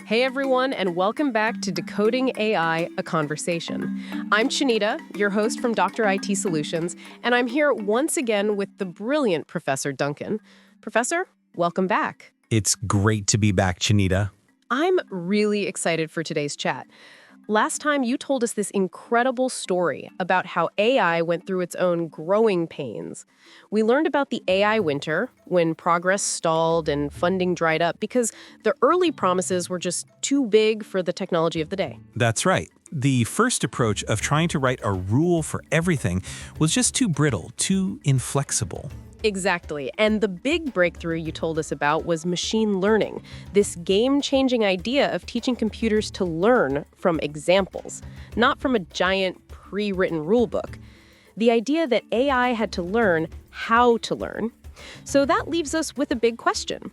Hey everyone, and welcome back to Decoding AI, a Conversation. I'm Chanita, your host from Dr. IT Solutions, and I'm here once again with the brilliant Professor Duncan. Professor, welcome back. It's great to be back, Chanita. I'm really excited for today's chat. Last time you told us this incredible story about how AI went through its own growing pains. We learned about the AI winter, when progress stalled and funding dried up because the early promises were just too big for the technology of the day. That's right. The first approach of trying to write a rule for everything was just too brittle, too inflexible. Exactly. And the big breakthrough you told us about was machine learning, this game-changing idea of teaching computers to learn from examples, not from a giant pre-written rule book. The idea that AI had to learn how to learn. So that leaves us with a big question.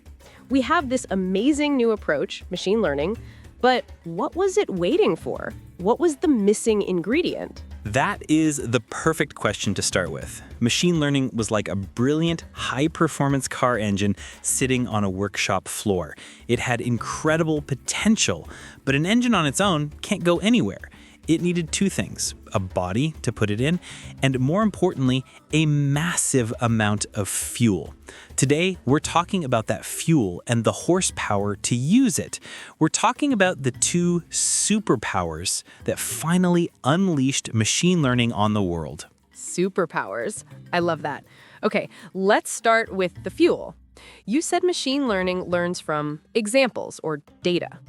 We have this amazing new approach, machine learning, but what was it waiting for? What was the missing ingredient? That is the perfect question to start with. Machine learning was like a brilliant, high-performance car engine sitting on a workshop floor. It had incredible potential, but an engine on its own can't go anywhere. It needed two things: a body to put it in, and more importantly, a massive amount of fuel. Today, we're talking about that fuel and the horsepower to use it. We're talking about the two superpowers that finally unleashed machine learning on the world. Superpowers. I love that. Okay, let's start with the fuel. You said machine learning learns from examples or data.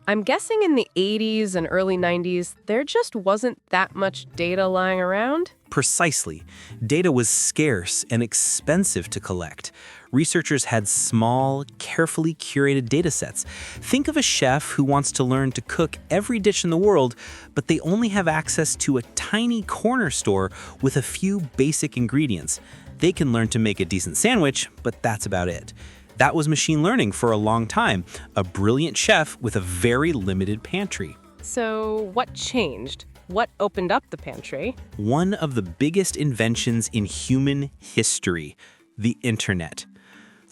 I'm guessing in the 80s and early 90s, there just wasn't that much data lying around? Precisely. Data was scarce and expensive to collect. Researchers had small, carefully curated data sets. Think of a chef who wants to learn to cook every dish in the world, but they only have access to a tiny corner store with a few basic ingredients. They can learn to make a decent sandwich, but that's about it. That was machine learning for a long time, a brilliant chef with a very limited pantry. So what changed? What opened up the pantry? One of the biggest inventions in human history, the internet.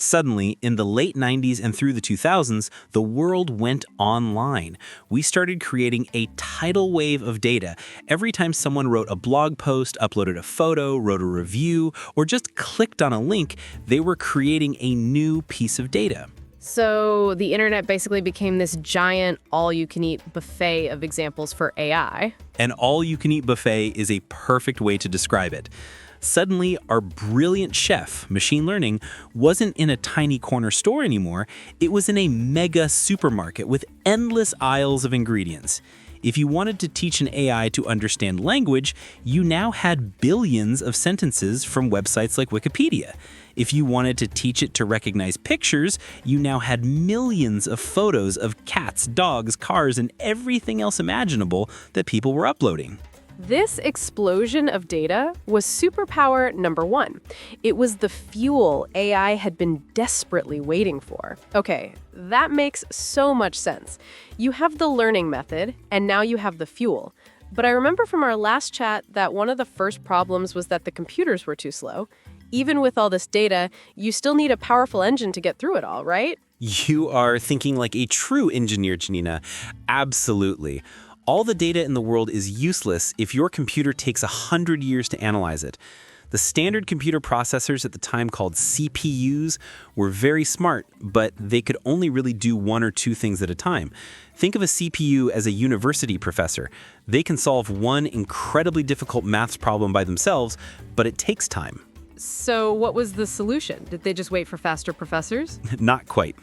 Suddenly, in the late 90s and through the 2000s, the world went online. We started creating a tidal wave of data. Every time someone wrote a blog post, uploaded a photo, wrote a review, or just clicked on a link, they were creating a new piece of data. So the internet basically became this giant all-you-can-eat buffet of examples for AI. An all-you-can-eat buffet is a perfect way to describe it. Suddenly, our brilliant chef, machine learning, wasn't in a tiny corner store anymore. It was in a mega supermarket with endless aisles of ingredients. If you wanted to teach an AI to understand language, you now had billions of sentences from websites like Wikipedia. If you wanted to teach it to recognize pictures, you now had millions of photos of cats, dogs, cars, and everything else imaginable that people were uploading. This explosion of data was superpower number one. It was the fuel AI had been desperately waiting for. Okay, that makes so much sense. You have the learning method, and now you have the fuel. But I remember from our last chat that one of the first problems was that the computers were too slow. Even with all this data, you still need a powerful engine to get through it all, right? You are thinking like a true engineer, Chanita. Absolutely. All the data in the world is useless if your computer takes 100 years to analyze it. The standard computer processors at the time, called CPUs, were very smart, but they could only really do one or two things at a time. Think of a CPU as a university professor. They can solve one incredibly difficult maths problem by themselves, but it takes time. So what was the solution? Did they just wait for faster professors? Not quite.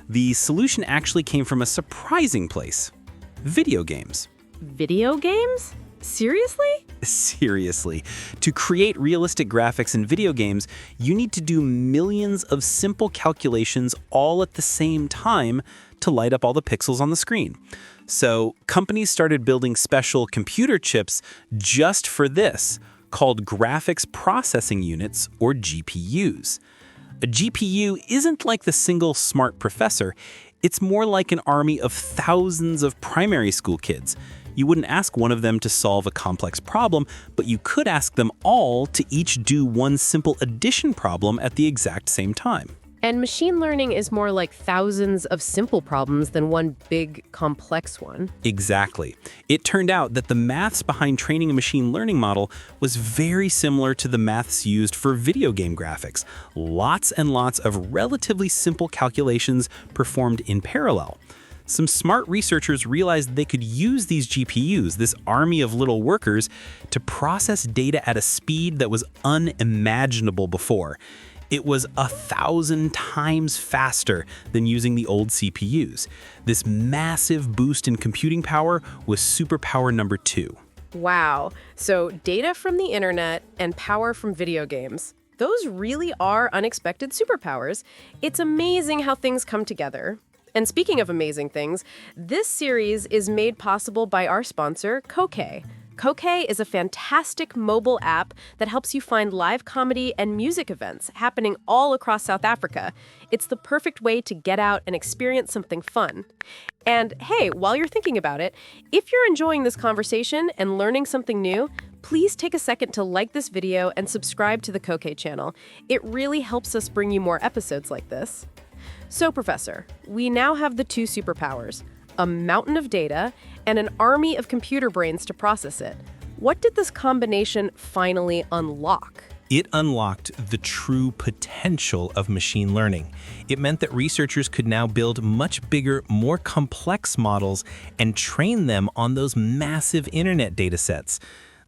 The solution actually came from a surprising place: video games. Video games? Seriously? Seriously. To create realistic graphics in video games, you need to do millions of simple calculations all at the same time to light up all the pixels on the screen. So companies started building special computer chips just for this, called graphics processing units, or GPUs. A GPU isn't like the single smart professor. It's more like an army of thousands of primary school kids. You wouldn't ask one of them to solve a complex problem, but you could ask them all to each do one simple addition problem at the exact same time. And machine learning is more like thousands of simple problems than one big, complex one. Exactly. It turned out that the maths behind training a machine learning model was very similar to the maths used for video game graphics. Lots and lots of relatively simple calculations performed in parallel. Some smart researchers realized they could use these GPUs, this army of little workers, to process data at a speed that was unimaginable before. It was 1,000 times faster than using the old CPUs. This massive boost in computing power was superpower number 2. Wow. So data from the internet and power from video games. Those really are unexpected superpowers. It's amazing how things come together. And speaking of amazing things, this series is made possible by our sponsor, Kokae. Kokae is a fantastic mobile app that helps you find live comedy and music events happening all across South Africa. It's the perfect way to get out and experience something fun. And hey, while you're thinking about it, if you're enjoying this conversation and learning something new, please take a second to like this video and subscribe to the Kokae channel. It really helps us bring you more episodes like this. So, Professor, we now have the 2 superpowers, a mountain of data and an army of computer brains to process it. What did this combination finally unlock? It unlocked the true potential of machine learning. It meant that researchers could now build much bigger, more complex models and train them on those massive internet datasets.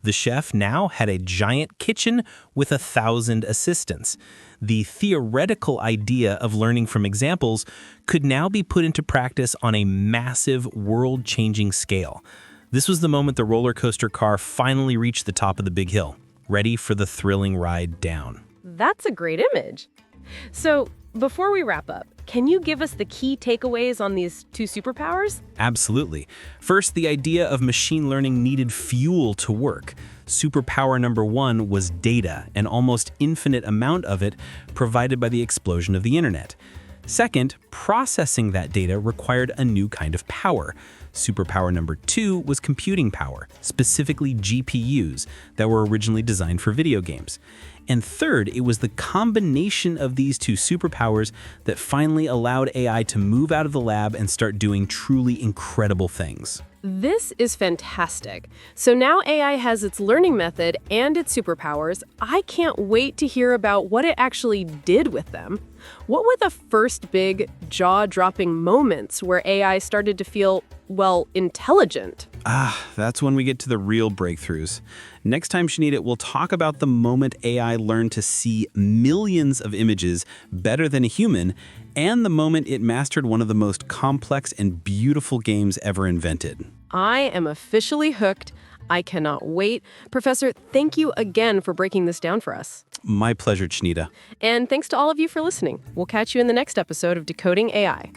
The chef now had a giant kitchen with 1,000 assistants. The theoretical idea of learning from examples could now be put into practice on a massive, world-changing scale. This was the moment the roller coaster car finally reached the top of the big hill, ready for the thrilling ride down. That's a great image. So, before we wrap up, can you give us the key takeaways on these 2 superpowers? Absolutely. First, the idea of machine learning needed fuel to work. Superpower number 1 was data, an almost infinite amount of it provided by the explosion of the internet. Second, processing that data required a new kind of power. Superpower number 2 was computing power, specifically GPUs that were originally designed for video games. And third, it was the combination of these 2 superpowers that finally allowed AI to move out of the lab and start doing truly incredible things. This is fantastic. So now AI has its learning method and its superpowers. I can't wait to hear about what it actually did with them. What were the first big, jaw-dropping moments where AI started to feel, well, intelligent? That's when we get to the real breakthroughs. Next time, Chanita, we'll talk about the moment AI learned to see millions of images better than a human, and the moment it mastered one of the most complex and beautiful games ever invented. I am officially hooked. I cannot wait. Professor, thank you again for breaking this down for us. My pleasure, Chanita. And thanks to all of you for listening. We'll catch you in the next episode of Decoding AI.